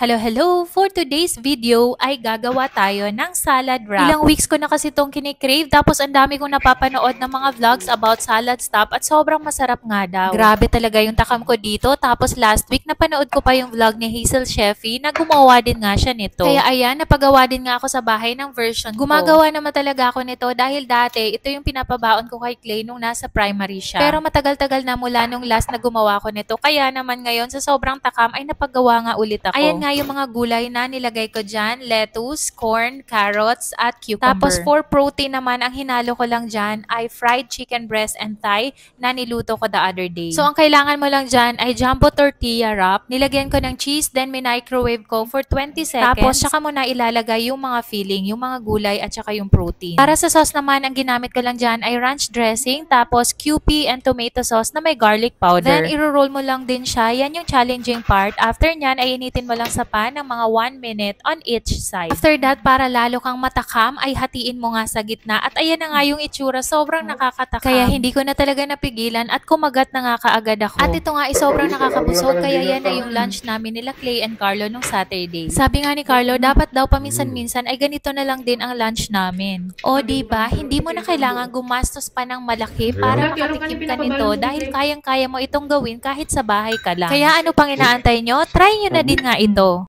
Hello, hello! For today's video ay gagawa tayo ng salad wrap. Ilang weeks ko na kasi itong kinikrave tapos ang dami kong napapanood ng mga vlogs about salad stuff at sobrang masarap nga daw. Grabe talaga yung takam ko dito tapos last week napanood ko pa yung vlog ni Hazel Sheffy na gumawa din nga siya nito. Kaya ayan, napagawa din nga ako sa bahay ng version ko. Gumagawa naman talaga ako nito dahil dati ito yung pinapabaon ko kay Clay nung nasa primary siya. Pero matagal-tagal na mula nung last na gumawa ko nito kaya naman ngayon sa sobrang takam ay napagawa nga ulit ako. Ayan nga yung mga gulay na nilagay ko dyan, lettuce, corn, carrots, at cucumber. Tapos for protein naman, ang hinalo ko lang dyan ay fried chicken breast and thigh na niluto ko the other day. So ang kailangan mo lang dyan ay jumbo tortilla wrap. Nilagyan ko ng cheese, then microwave ko for 20 seconds. Tapos saka mo na ilalagay yung mga filling, yung mga gulay at saka yung protein. Para sa sauce naman, ang ginamit ko lang dyan ay ranch dressing, tapos QP and tomato sauce na may garlic powder. Then iro-roll mo lang din siya. Yan yung challenging part. After nyan ay initin mo lang sa pan ng mga 1 minute on each side. After that, para lalo kang matakam, ay hatiin mo nga sa gitna. At ayan na nga yung itsura, sobrang nakakatakam. Kaya hindi ko na talaga napigilan at kumagat na nga kaagad ako. At ito nga ay sobrang nakakabusog, kaya yan na yung lunch namin nila Clay and Carlo nung Saturday. Sabi nga ni Carlo, dapat daw paminsan-minsan ay ganito na lang din ang lunch namin. O diba, hindi mo na kailangan gumastos pa ng malaki para makatikim ka nito dahil kayang-kaya mo itong gawin kahit sa bahay ka lang. Kaya ano pang inaantay nyo? Try nyo na din nga ito.